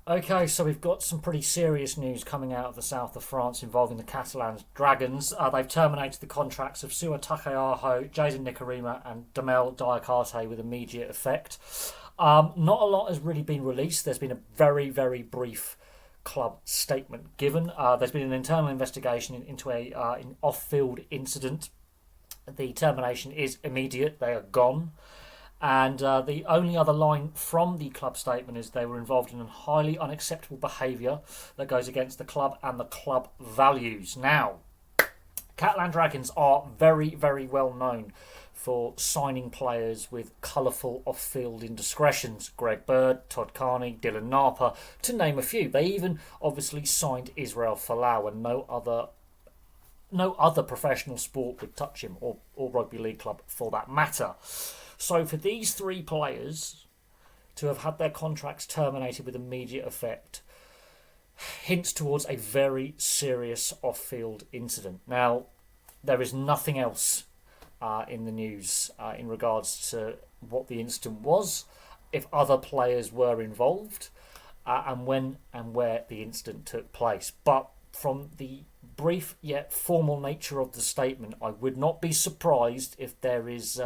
Okay, so we've got some pretty serious news coming out of the south of France involving the Catalan Dragons. They've terminated the contracts of Siua Taukeiaho, Jayden Nikorima, and Damel Diakhate with immediate effect. Not a lot has really been released. There's been a very, very brief club statement given. There's been an internal investigation into an off-field incident. The termination is immediate. They are gone. And the only other line from the club statement is they were involved in highly unacceptable behaviour that goes against the club and the club values. Now, Catalan Dragons are very, very well known for signing players with colourful off-field indiscretions. Greg Bird, Todd Carney, Dylan Napa, to name a few. They even obviously signed Israel Folau, and no other professional sport would touch him, or rugby league club for that matter. So for these three players to have had their contracts terminated with immediate effect hints towards a very serious off-field incident. Now, there is nothing else in the news in regards to what the incident was, if other players were involved, and when and where the incident took place. But from the brief yet formal nature of the statement, I would not be surprised if there is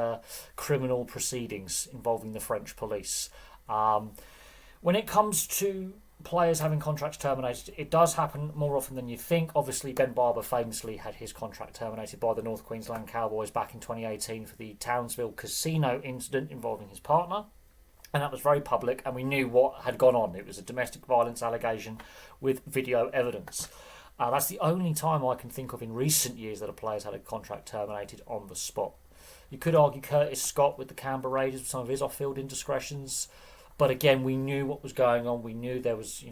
criminal proceedings involving the French police. When it comes to players having contracts terminated, it does happen more often than you think. Obviously, Ben Barber famously had his contract terminated by the North Queensland Cowboys back in 2018 for the Townsville casino incident involving his partner. And that was very public, and we knew what had gone on. It was a domestic violence allegation with video evidence. That's the only time I can think of in recent years that a player's had a contract terminated on the spot. You could argue Curtis Scott with the Canberra Raiders with some of his off-field indiscretions, but again, we knew what was going on. We knew there was,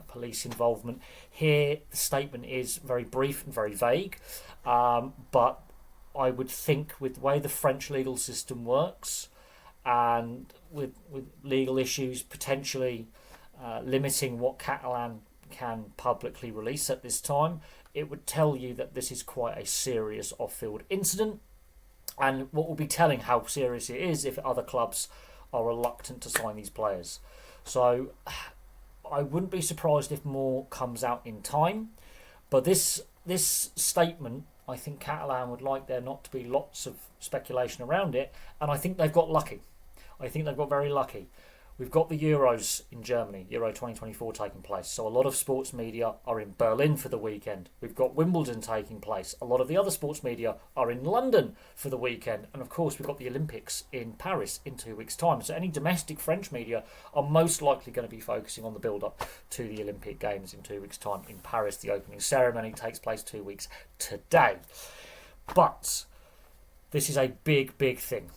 police involvement. Here, the statement is very brief and very vague, but I would think with the way the French legal system works, and with legal issues potentially limiting what Catalan can publicly release at this time, it would tell you that this is quite a serious off-field incident, and what will be telling how serious it is if other clubs are reluctant to sign these players. So I wouldn't be surprised if more comes out in time, but this statement, I think Catalan would like there not to be lots of speculation around it, and I think they've got lucky. I think they've got very lucky. We've got the Euros in Germany, Euro 2024 taking place. So a lot of sports media are in Berlin for the weekend. We've got Wimbledon taking place. A lot of the other sports media are in London for the weekend. And of course, we've got the Olympics in Paris in 2 weeks' time. So any domestic French media are most likely going to be focusing on the build-up to the Olympic Games in 2 weeks' time in Paris. The opening ceremony takes place 2 weeks today. But this is a big, big thing.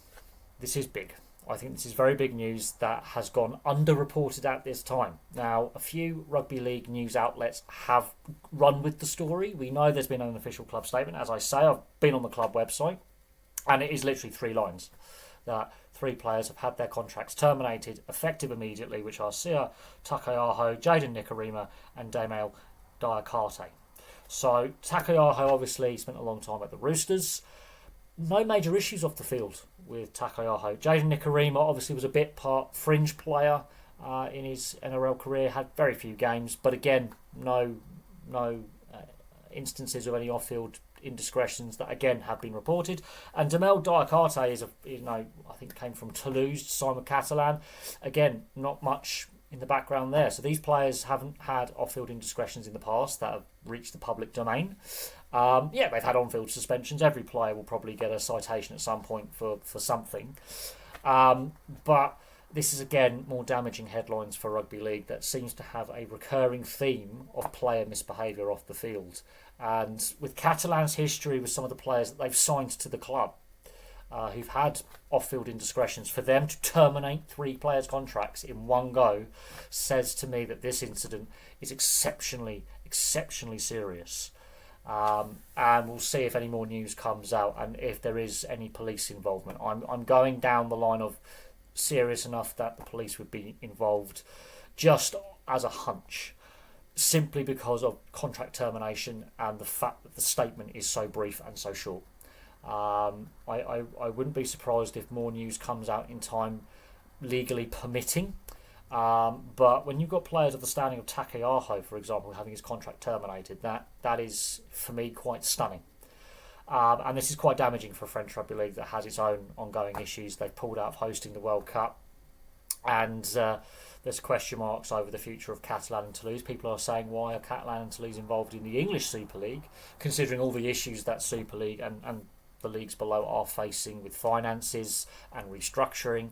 This is big. I think this is very big news that has gone underreported at this time. Now, a few rugby league news outlets have run with the story. We know there's been an official club statement. As I say, I've been on the club website, and it is literally 3 lines. That 3 players have had their contracts terminated, effective immediately, which are Siua Taukeiaho, Jayden Nikorima, and Damel Diakhate. So, Taukeiaho obviously spent a long time at the Roosters. No major issues off the field with Taukeiaho. Jayden Nikorima obviously was a bit part fringe player in his NRL career, had very few games, but again, no instances of any off-field indiscretions that again have been reported. And Damel Diakhate I think came from Toulouse, signed with Catalan. Again, not much in the background there. So these players haven't had off-field indiscretions in the past that have reached the public domain. They've had on-field suspensions. Every player will probably get a citation at some point for something. But this is, again, more damaging headlines for rugby league that seems to have a recurring theme of player misbehaviour off the field. And with Catalan's history with some of the players that they've signed to the club, who've had off-field indiscretions, for them to terminate 3 players' contracts in one go says to me that this incident is exceptionally serious. And we'll see if any more news comes out and if there is any police involvement. I'm going down the line of serious enough that the police would be involved, just as a hunch, simply because of contract termination and the fact that the statement is so brief and so short. I wouldn't be surprised if more news comes out in time, legally permitting. But when you've got players of the standing of Taukeiaho, for example, having his contract terminated, that is, for me, quite stunning. And this is quite damaging for French Rugby League that has its own ongoing issues. They've pulled out of hosting the World Cup, and there's question marks over the future of Catalan and Toulouse. People are saying, why are Catalan and Toulouse involved in the English Super League, considering all the issues that Super League and the leagues below are facing with finances and restructuring.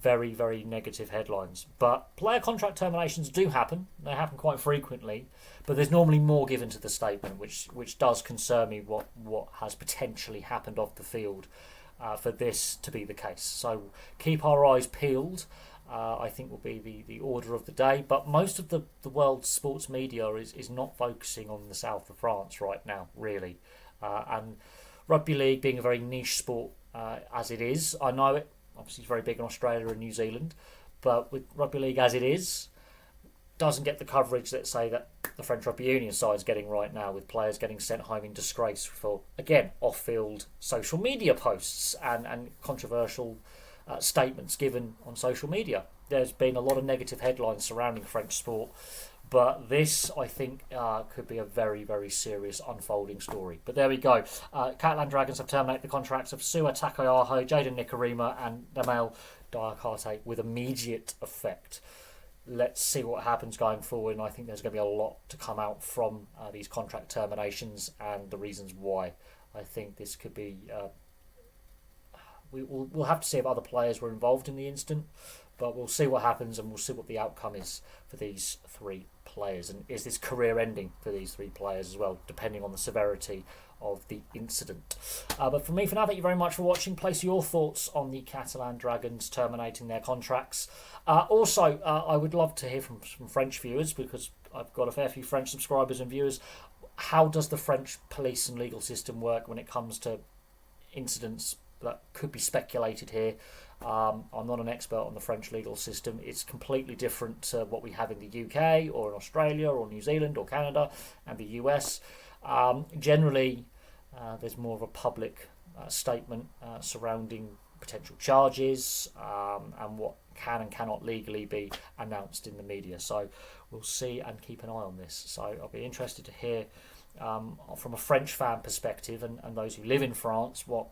Very, very negative headlines. But player contract terminations do happen. They happen quite frequently. But there's normally more given to the statement, which does concern me what has potentially happened off the field for this to be the case. So keep our eyes peeled. I think will be the order of the day. But most of the world's sports media is not focusing on the south of France right now, really. And rugby league being a very niche sport as it is, I know it obviously it's very big in Australia and New Zealand, but with rugby league as it is, doesn't get the coverage that, say, that the French rugby union side is getting right now, with players getting sent home in disgrace for, again, off-field social media posts and controversial statements given on social media. There's been a lot of negative headlines surrounding French sport, but this, I think, could be a very, very serious unfolding story. But there we go. Catalan Dragons have terminated the contracts of Siua, Taukeiaho, Jayden, Nikorima and Damel, Diakhate with immediate effect. Let's see what happens going forward, and I think there's going to be a lot to come out from these contract terminations and the reasons why. I think this could be... we'll have to see if other players were involved in the incident, but we'll see what happens and we'll see what the outcome is for these three players. And is this career ending for these three players as well, depending on the severity of the incident. But for me, for now, thank you very much for watching. Place your thoughts on the Catalan Dragons terminating their contracts. Also, I would love to hear from French viewers, because I've got a fair few French subscribers and viewers. How does the French police and legal system work when it comes to incidents that could be speculated here? I'm not an expert on the French legal system. It's completely different to what we have in the UK or in Australia or New Zealand or Canada and the US. Generally, there's more of a public statement surrounding potential charges and what can and cannot legally be announced in the media. So we'll see and keep an eye on this. So I'll be interested to hear from a French fan perspective and those who live in France what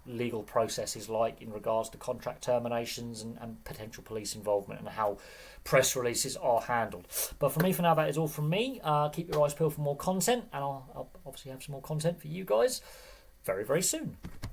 legal process is like in regards to contract terminations and potential police involvement and how press releases are handled. But for me, for now, that is all from me. Keep your eyes peeled for more content, and I'll obviously have some more content for you guys very, very soon.